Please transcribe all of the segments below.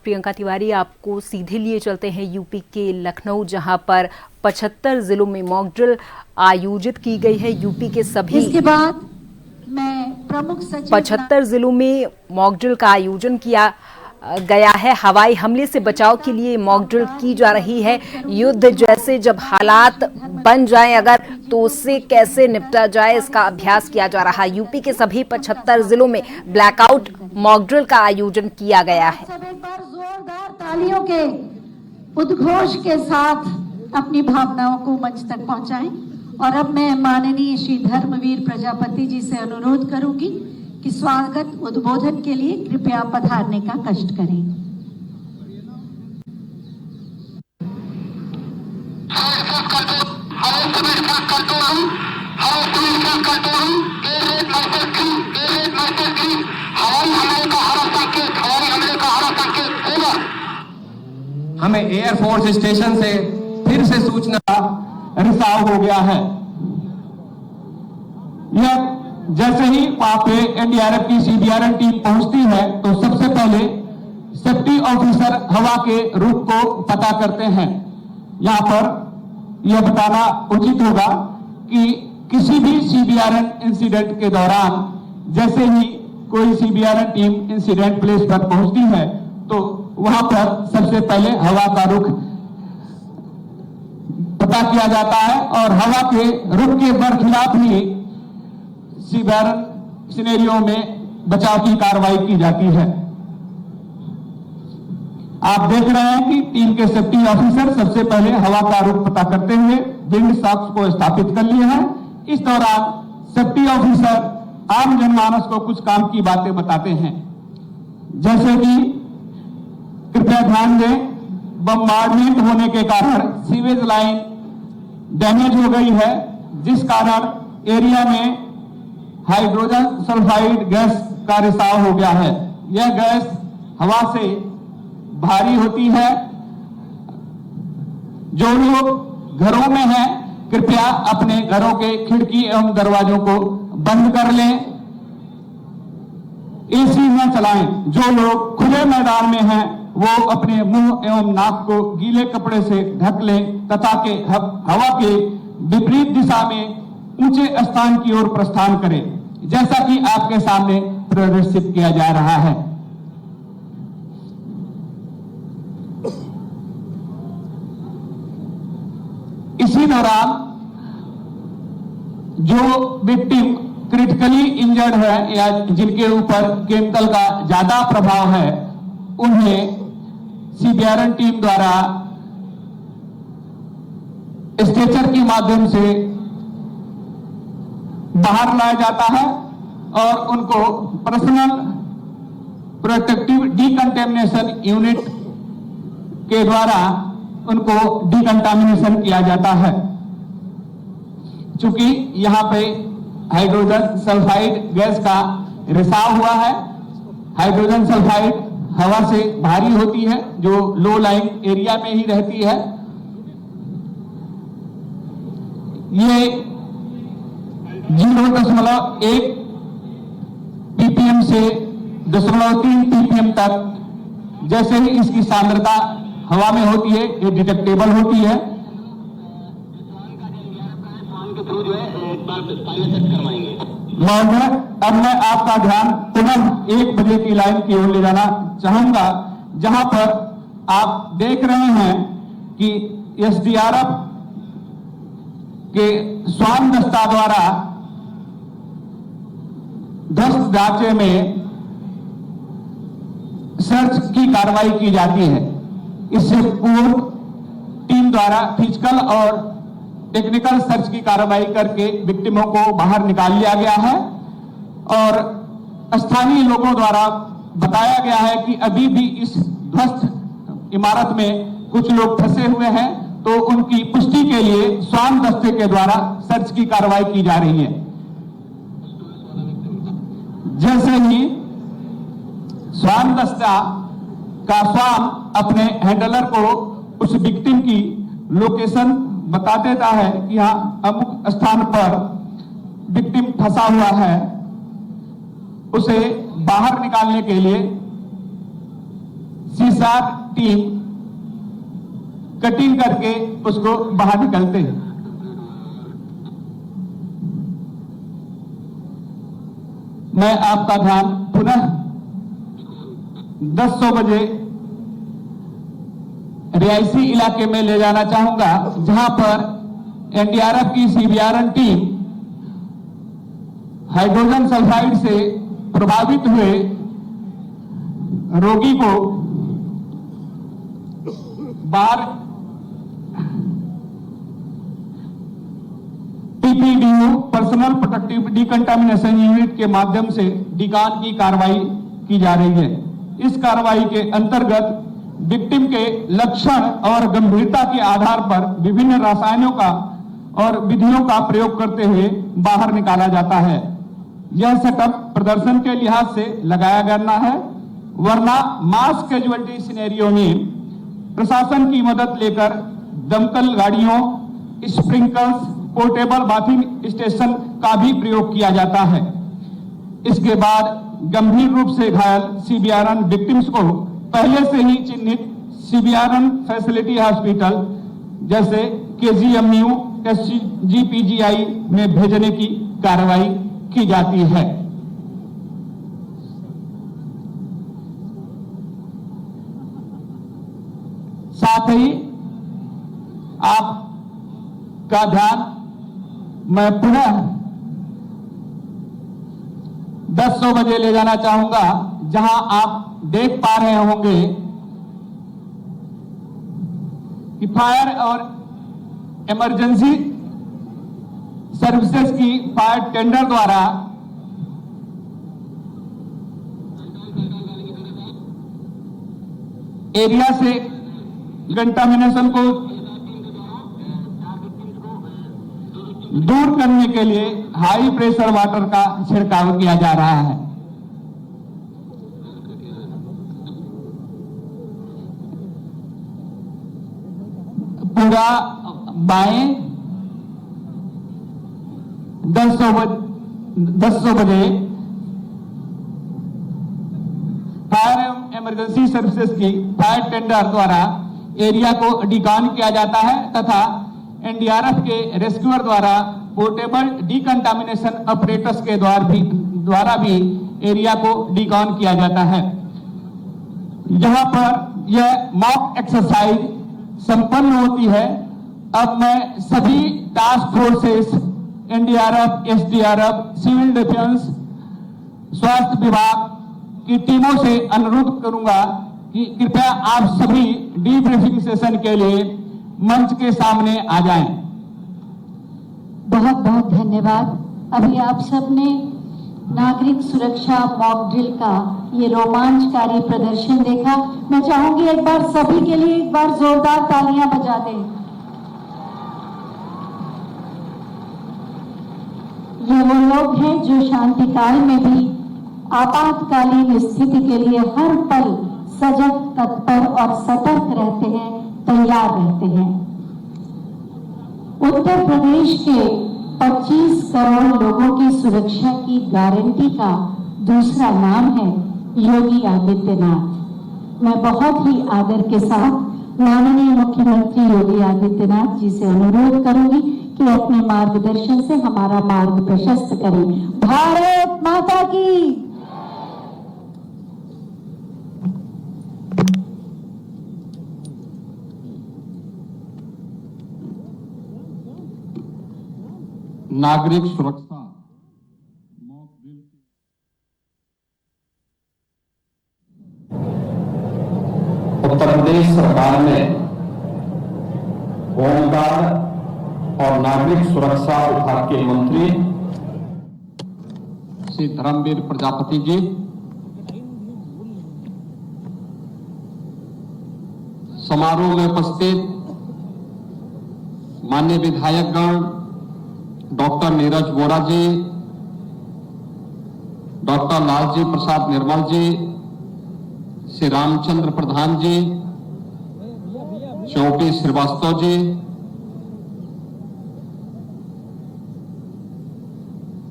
प्रियंका तिवारी, आपको सीधे लिए चलते हैं यूपी के लखनऊ, जहां पर 75 जिलों में मॉक ड्रिल आयोजित की गई है। यूपी के सभी इसके बाद मैं प्रमुख सचिव 75 जिलों में मॉक ड्रिल का आयोजन किया गया है। हवाई हमले से बचाव के लिए मॉक ड्रिल की जा रही है। युद्ध जैसे जब हालात बन जाएं अगर, तो उससे कैसे निपटा जाए, इसका अभ्यास किया जा रहा है। यूपी के सभी 75 जिलों में ब्लैकआउट मॉक ड्रिल का आयोजन किया गया है। सब एक बार जोरदार तालियों के उद्घोष के साथ अपनी भावनाओं को मंच तक पहुंचाएं। और अब मैं माननीय श्री धर्मवीर प्रजापति जी से अनुरोध करूंगी कि स्वागत उद्बोधन के लिए कृपया पधारने का कष्ट करें। हमें एयरफोर्स स्टेशन से फिर से सूचना रिसाव हो गया है। यह जैसे ही वहां पे एनडीआरएफ की सीबीआरएन टीम पहुंचती है तो सबसे पहले सेफ्टी ऑफिसर हवा के रुख को पता करते हैं। यहां पर यह बताना उचित होगा कि किसी भी सीबीआरएन इंसिडेंट के दौरान जैसे ही कोई सीबीआरएन टीम इंसिडेंट प्लेस पर पहुंचती है तो वहां पर सबसे पहले हवा का रुख पता किया जाता है और हवा के रुख के बरखिलाफ ही सीबीआरएन सिनेरियो में बचाव की कार्रवाई की जाती है। आप देख रहे हैं कि टीम के सेफ्टी ऑफिसर सबसे पहले हवा का रुख पता करते हुए विंड सॉक्स को स्थापित कर लिए हैं। इस दौरान सेफ्टी ऑफिसर आम जनमानस को कुछ काम की बातें बताते हैं, जैसे कि कृपया ध्यान दें, बम्बार्डमेंट होने के कारण सीवेज लाइन डैमेज हो गई है, जिस कारण एरिया में हाइड्रोजन सल्फाइड गैस का रिसाव हो गया है। यह गैस हवा से भारी होती है। जो लोग घरों में हैं कृपया अपने घरों के खिड़की एवं दरवाजों को बंद कर लें, एसी न चलाएं। जो लोग खुले मैदान में हैं वो अपने मुंह एवं नाक को गीले कपड़े से ढक लें तथा के हवा के विपरीत दिशा में ऊंचे स्थान की ओर प्रस्थान करें, जैसा कि आपके सामने प्रदर्शित किया जा रहा है। इसी दौरान जो विक्टिम क्रिटिकली इंजर्ड है या जिनके ऊपर केमिकल का ज्यादा प्रभाव है, उन्हें सीबीआरएन टीम द्वारा स्ट्रेचर के माध्यम से बाहर लाया जाता है और उनको पर्सनल प्रोटेक्टिव डीकंटेमिनेशन यूनिट के द्वारा उनको डीकंटामिनेशन किया जाता है। चूंकि यहाँ पे हाइड्रोजन सल्फाइड गैस का रिसाव हुआ है। हाइड्रोजन सल्फाइड हवा से भारी होती है जो लो लाइन एरिया में ही रहती है। ये 0.1 ppm से 0.3 ppm तक जैसे ही इसकी सांद्रता हवा में होती है ये डिटेक्टेबल होती है। अब मैं आपका ध्यान पुनः 1 बजे की लाइन की ओर ले जाना चाहूंगा, जहां पर आप देख रहे हैं कि एसडीआरएफ के स्वान दस्ता द्वारा ध्वस्त ढांचे में सर्च की कार्रवाई की जाती है। इससे पूर्व टीम द्वारा फिजिकल और टेक्निकल सर्च की कार्रवाई करके विक्टिमों को बाहर निकाल लिया गया है और स्थानीय लोगों द्वारा बताया गया है कि अभी भी इस ध्वस्त इमारत में कुछ लोग फंसे हुए हैं, तो उनकी पुष्टि के लिए स्वान दस्ते के द्वारा सर्च की कार्रवाई की जा रही है। जैसे ही स्वान दस्ता का स्वान अपने हैंडलर को उस विक्टिम की लोकेशन बता देता है कि यहाँ अमुक स्थान पर विक्टिम फंसा हुआ है, उसे बाहर निकालने के लिए सीसार टीम कटिंग करके उसको बाहर निकलते हैं। मैं आपका ध्यान पुनः 10:00 बजे रिहायशी इलाके में ले जाना चाहूंगा, जहां पर एनडीआरएफ की सीबीआरएन टीम हाइड्रोजन सल्फाइड से प्रभावित हुए रोगी को बाहर पीपीडीयू पर्सनल प्रोटेक्टिव डिकंटामिनेशन यूनिट के माध्यम से डिकान की कार्रवाई की जा रही है। इस कार्रवाई के अंतर्गत विक्टिम के लक्षण और गंभीरता के आधार पर विभिन्न रसायनों का और विधियों का प्रयोग करते हुए बाहर निकाला जाता है। यह सेटअप प्रदर्शन के लिहाज से लगाया करना है, वरना मास कैजुअलिटी सिनेरियो में प्रशासन की मदद लेकर दमकल गाड़ियों, स्प्रिंकलर्स, पोर्टेबल बाथिंग स्टेशन का भी प्रयोग किया जाता है। इसके बाद गंभीर रूप से घायल सीबीआरएन विक्टिम्स को पहले से ही चिन्हित सीबीआरएन फैसिलिटी हॉस्पिटल जैसे केजीएमयू, एसजीपीजीआई में भेजने की कार्रवाई की जाती है। साथ ही आपका ध्यान मैं पुनः 10:00 बजे ले जाना चाहूंगा, जहां आप देख पा रहे होंगे कि फायर और इमरजेंसी सर्विसेज की फायर टेंडर द्वारा एरिया से कंटामिनेशन को दूर करने के लिए हाई प्रेशर वाटर का छिड़काव किया जा रहा है। पूरा बाएं 10:00 बजे फायर इमरजेंसी सर्विसेज की फायर टेंडर द्वारा एरिया को डिकान किया जाता है तथा एनडीआरएफ के रेस्क्यूअर द्वारा पोर्टेबल डिकंटामिनेशन ऑपरेटर्स के द्वारा भी एरिया को डिकान किया जाता है। जहां पर यह मॉक एक्सरसाइज संपन्न होती है, अब मैं सभी task forces, NDRF, SDRF, civil defence, स्वास्थ्य विभाग की टीमों से अनुरोध करूंगा कि कृपया आप सभी डीब्रीफिंग सेशन के लिए मंच के सामने आ जाएं। बहुत बहुत धन्यवाद। अभी आप सबने नागरिक सुरक्षा मॉक ड्रिल का ये रोमांचकारी प्रदर्शन देखा। मैं चाहूंगी एक बार सभी के लिए एक बार जोरदार तालियां बजा दें। ये वो लोग हैं जो शांति काल में भी आपातकालीन स्थिति के लिए हर पल सजग, तत्पर और सतर्क रहते हैं, तैयार रहते हैं। उत्तर प्रदेश के 25 करोड़ लोगों की सुरक्षा की गारंटी का दूसरा नाम है योगी आदित्यनाथ। मैं बहुत ही आदर के साथ माननीय मुख्यमंत्री योगी आदित्यनाथ जी से अनुरोध करूंगी कि अपने मार्गदर्शन से हमारा मार्ग प्रशस्त करें। भारत माता की। नागरिक सुरक्षा मॉक ड्रिल उत्तर प्रदेश सरकार ने होमगार्ड और नागरिक सुरक्षा विभाग के मंत्री श्री धर्मवीर प्रजापति जी, समारोह में उपस्थित माननीय विधायकगण डॉक्टर नीरज वोरा जी, डॉक्टर लालजी प्रसाद निर्मल जी, श्री रामचंद्र प्रधान जी, चौपी श्रीवास्तव जी,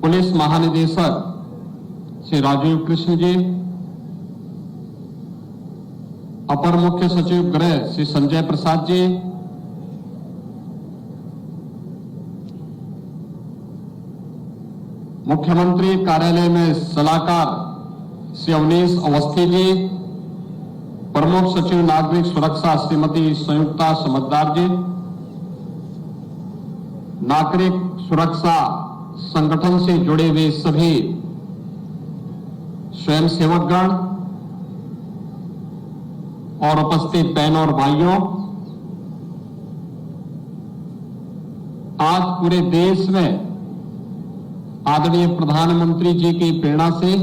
पुलिस महानिदेशक श्री राजीव कृष्ण जी, अपर मुख्य सचिव गृह श्री संजय प्रसाद जी, मुख्यमंत्री कार्यालय में सलाहकार श्री अवनीश अवस्थी जी, प्रमुख सचिव नागरिक सुरक्षा श्रीमती संयुक्ता समझदार जी, नागरिक सुरक्षा संगठन से जुड़े हुए सभी स्वयंसेवकगण और उपस्थित बहनों और भाइयों, आज पूरे देश में आदरणीय प्रधानमंत्री जी की प्रेरणा से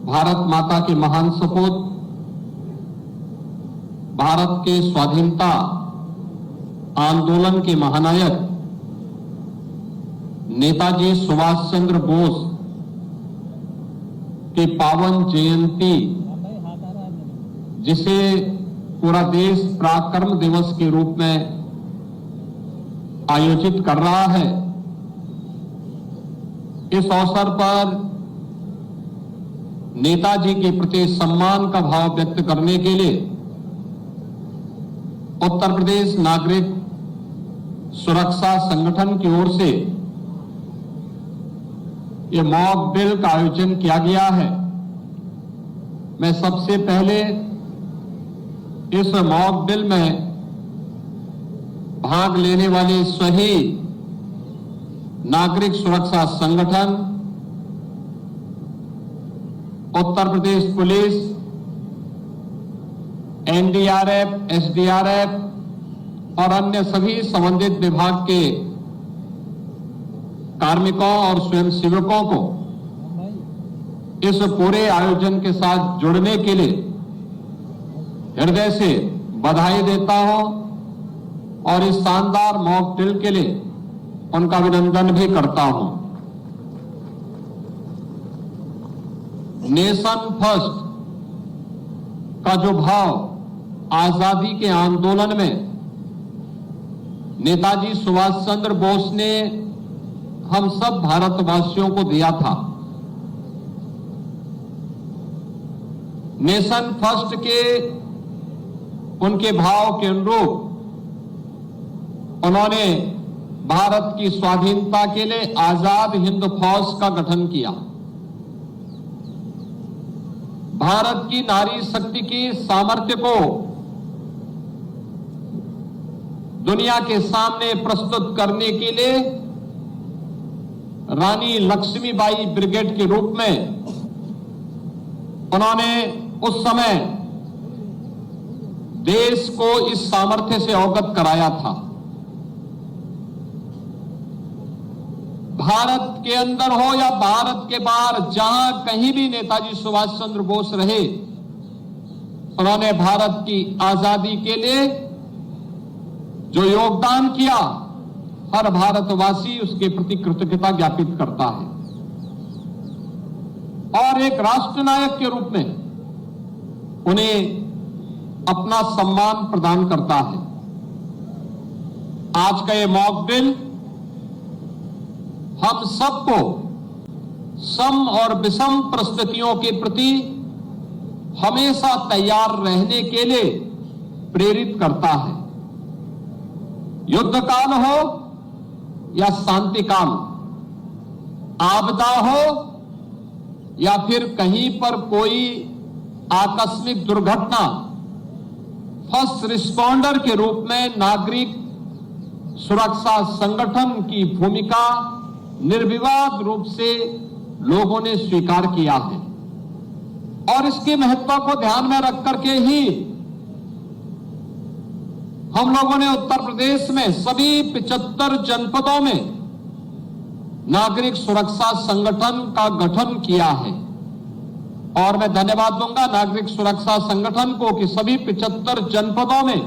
भारत माता के महान सपूत, भारत के स्वाधीनता आंदोलन के महानायक नेताजी सुभाष चंद्र बोस की पावन जयंती, जिसे पूरा देश पराक्रम दिवस के रूप में आयोजित कर रहा है, इस अवसर पर नेताजी के प्रति सम्मान का भाव व्यक्त करने के लिए उत्तर प्रदेश नागरिक सुरक्षा संगठन की ओर से ये मॉक ड्रिल का आयोजन किया गया है। मैं सबसे पहले इस मॉक ड्रिल में भाग लेने वाले सभी नागरिक सुरक्षा संगठन, Uttar Pradesh police, NDRF, SDRF और अन्य सभी संबंधित विभाग के कार्मिकों और स्वयंसेवकों को इस पूरे आयोजन के साथ जुड़ने के लिए हृदय से बधाई देता हूं और इस शानदार मॉक ड्रिल के लिए उनका अभिनंदन भी करता हूं। नेशन फर्स्ट का जो भाव आजादी के आंदोलन में नेताजी सुभाष चंद्र बोस ने हम सब भारतवासियों को दिया था, नेशन फर्स्ट के उनके भाव के अनुरूप उन्होंने भारत की स्वाधीनता के लिए आजाद हिंद फौज का गठन किया। भारत की नारी शक्ति की सामर्थ्य को दुनिया के सामने प्रस्तुत करने के लिए रानी लक्ष्मीबाई ब्रिगेड के रूप में उन्होंने उस समय देश को इस सामर्थ्य से अवगत कराया था। भारत के अंदर हो या भारत के बाहर, जहां कहीं भी नेताजी सुभाष चंद्र बोस रहे, उन्होंने भारत की आजादी के लिए जो योगदान किया, हर भारतवासी उसके प्रति कृतज्ञता ज्ञापित करता है और एक राष्ट्र नायक के रूप में उन्हें अपना सम्मान प्रदान करता है। आज का ये मॉक ड्रिल हम सबको सम और विषम परिस्थितियों के प्रति हमेशा तैयार रहने के लिए प्रेरित करता है। युद्ध काल हो या शांति काल, आपदा हो या फिर कहीं पर कोई आकस्मिक दुर्घटना, फर्स्ट रिस्पॉन्डर के रूप में नागरिक सुरक्षा संगठन की भूमिका निर्विवाद रूप से लोगों ने स्वीकार किया है और इसके महत्व को ध्यान में रख करके ही हम लोगों ने उत्तर प्रदेश में सभी 75 जनपदों में नागरिक सुरक्षा संगठन का गठन किया है और मैं धन्यवाद दूंगा नागरिक सुरक्षा संगठन को कि सभी 75 जनपदों में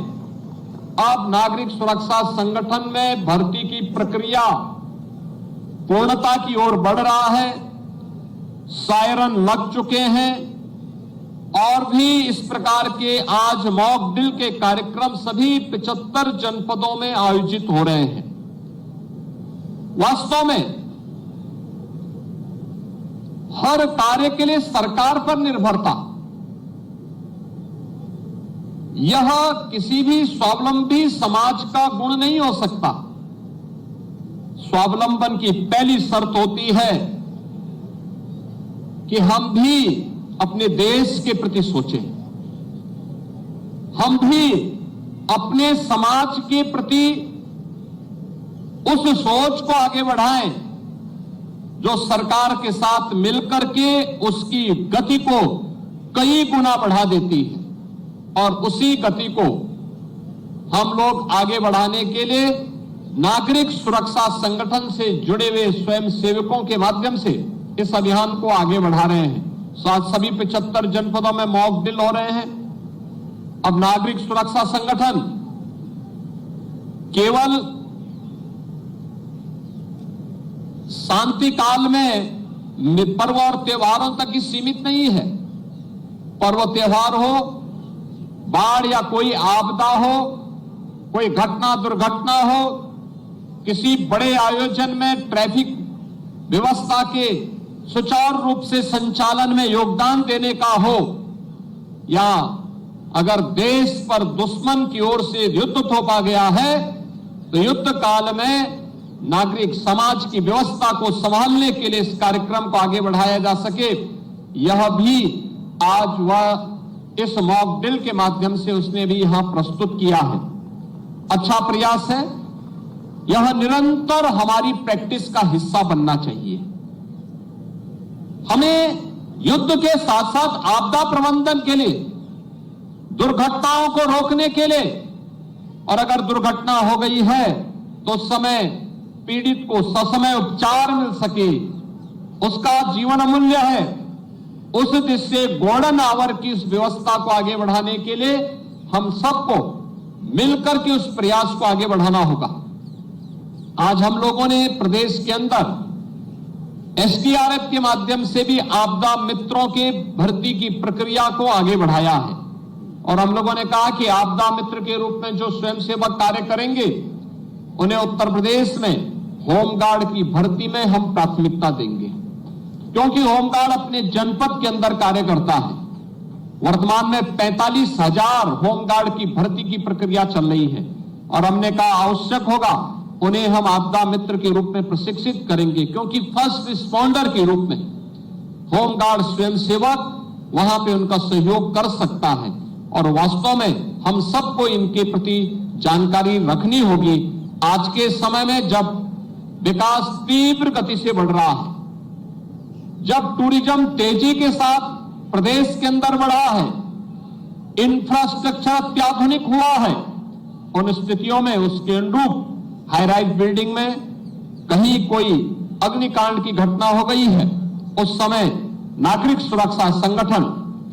अब नागरिक सुरक्षा संगठन में भर्ती की प्रक्रिया पूर्णता की ओर बढ़ रहा है। सायरन लग चुके हैं और भी इस प्रकार के आज मॉक ड्रिल के कार्यक्रम सभी 75 जनपदों में आयोजित हो रहे हैं। वास्तव में हर कार्य के लिए सरकार पर निर्भरता, यह किसी भी स्वावलंबी समाज का गुण नहीं हो सकता। स्वावलंबन की पहली शर्त होती है कि हम भी अपने देश के प्रति सोचें, हम भी अपने समाज के प्रति उस सोच को आगे बढ़ाएं जो सरकार के साथ मिलकर के उसकी गति को कई गुना बढ़ा देती है। और उसी गति को हम लोग आगे बढ़ाने के लिए नागरिक सुरक्षा संगठन से जुड़े हुए स्वयं सेवकों के माध्यम से इस अभियान को आगे बढ़ा रहे हैं। साथ सभी 75 जनपदों में मॉक ड्रिल हो रहे हैं। अब नागरिक सुरक्षा संगठन केवल शांति काल में पर्व और त्योहारों तक ही सीमित नहीं है। पर्व त्योहार हो, बाढ़ या कोई आपदा हो, कोई घटना दुर्घटना हो, किसी बड़े आयोजन में ट्रैफिक व्यवस्था के सुचारू रूप से संचालन में योगदान देने का हो, या अगर देश पर दुश्मन की ओर से युद्ध थोपा गया है तो युद्ध काल में नागरिक समाज की व्यवस्था को संभालने के लिए इस कार्यक्रम को आगे बढ़ाया जा सके, यह भी आज वह इस मॉक ड्रिल के माध्यम से उसने भी यहां प्रस्तुत किया है। अच्छा प्रयास है। यह निरंतर हमारी प्रैक्टिस का हिस्सा बनना चाहिए। हमें युद्ध के साथ साथ आपदा प्रबंधन के लिए, दुर्घटनाओं को रोकने के लिए, और अगर दुर्घटना हो गई है तो समय पीड़ित को ससमय उपचार मिल सके, उसका जीवन अमूल्य है, उस दृष्टि गोल्डन आवर की इस व्यवस्था को आगे बढ़ाने के लिए हम सबको मिलकर के उस प्रयास को आगे बढ़ाना होगा। आज हम लोगों ने प्रदेश के अंदर एसडीआरएफ के माध्यम से भी आपदा मित्रों के भर्ती की प्रक्रिया को आगे बढ़ाया है, और हम लोगों ने कहा कि आपदा मित्र के रूप में जो स्वयंसेवक कार्य करेंगे उन्हें उत्तर प्रदेश में होमगार्ड की भर्ती में हम प्राथमिकता देंगे, क्योंकि होमगार्ड अपने जनपद के अंदर कार्य करता है। वर्तमान में 45,000 होमगार्ड की भर्ती की प्रक्रिया चल रही है, और हमने कहा आवश्यक होगा उन्हें हम आपदा मित्र के रूप में प्रशिक्षित करेंगे, क्योंकि फर्स्ट रिस्पॉन्डर के रूप में होमगार्ड स्वयंसेवक वहां पे उनका सहयोग कर सकता है। और वास्तव में हम सबको इनके प्रति जानकारी रखनी होगी। आज के समय में जब विकास तीव्र गति से बढ़ रहा है, जब टूरिज्म तेजी के साथ प्रदेश के अंदर बढ़ा है, इंफ्रास्ट्रक्चर अत्याधुनिक हुआ है, उन स्थितियों में उसके अनुरूप हाई राइज बिल्डिंग में कहीं कोई अग्निकांड की घटना हो गई है, उस समय नागरिक सुरक्षा संगठन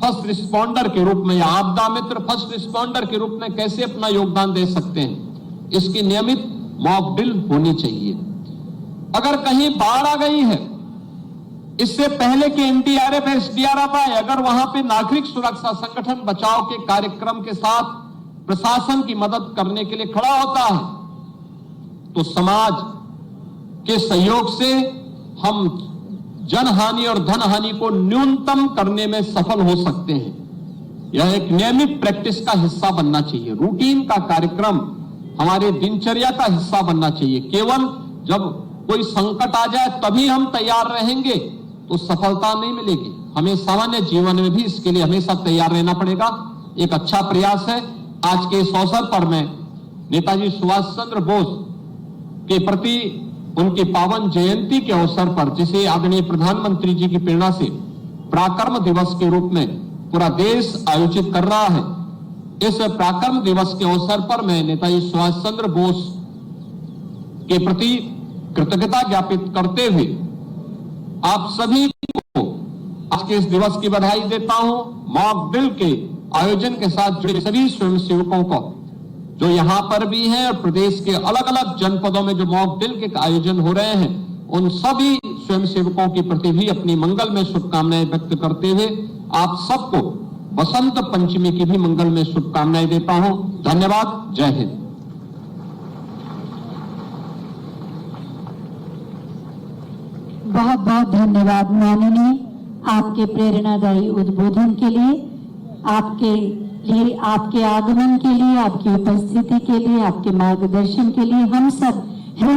फर्स्ट रिस्पॉन्डर के रूप में या आपदा मित्र फर्स्ट रिस्पॉन्डर के रूप में कैसे अपना योगदान दे सकते हैं, इसकी नियमित मॉक ड्रिल होनी चाहिए। अगर कहीं बाढ़ आ गई है, इससे पहले कि एनडीआरएफ एसडीआरएफ आए, अगर वहां पे नागरिक सुरक्षा संगठन बचाव के कार्यक्रम के साथ प्रशासन की मदद करने के लिए खड़ा होता है, तो समाज के सहयोग से हम जनहानि और धनहानि को न्यूनतम करने में सफल हो सकते हैं। यह एक नियमित प्रैक्टिस का हिस्सा बनना चाहिए, रूटीन का कार्यक्रम हमारे दिनचर्या का हिस्सा बनना चाहिए। केवल जब कोई संकट आ जाए तभी हम तैयार रहेंगे तो सफलता नहीं मिलेगी। हमें सामान्य जीवन में भी इसके लिए हमेशा तैयार रहना पड़ेगा। एक अच्छा प्रयास है। आज के इस अवसर पर मैं नेताजी सुभाष चंद्र बोस के प्रति उनकी पावन जयंती के अवसर पर, जिसे आदरणीय प्रधानमंत्री जी की प्रेरणा से पराक्रम दिवस के रूप में पूरा देश आयोजित कर रहा है, इस पराक्रम दिवस के अवसर पर मैं नेताजी सुभाष चंद्र बोस के प्रति कृतज्ञता ज्ञापित करते हुए आप सभी को आज के इस दिवस की बधाई देता हूं। मॉक ड्रिल के आयोजन के साथ जुड़े सभी स्वयंसेवकों को जो यहां पर भी हैं और प्रदेश के अलग अलग जनपदों में जो मॉक ड्रिल के आयोजन हो रहे हैं, उन सभी स्वयंसेवकों के प्रति भी अपनी मंगल में शुभकामनाएं व्यक्त करते हुए आप सबको बसंत पंचमी की भी मंगल में शुभकामनाएं देता हूं। धन्यवाद। जय हिंद। बहुत बहुत धन्यवाद माननीय, आपके प्रेरणादायी उद्बोधन के लिए, आपके लिए, आपके आगमन के लिए, आपकी उपस्थिति के लिए, आपके मार्गदर्शन के लिए हम सब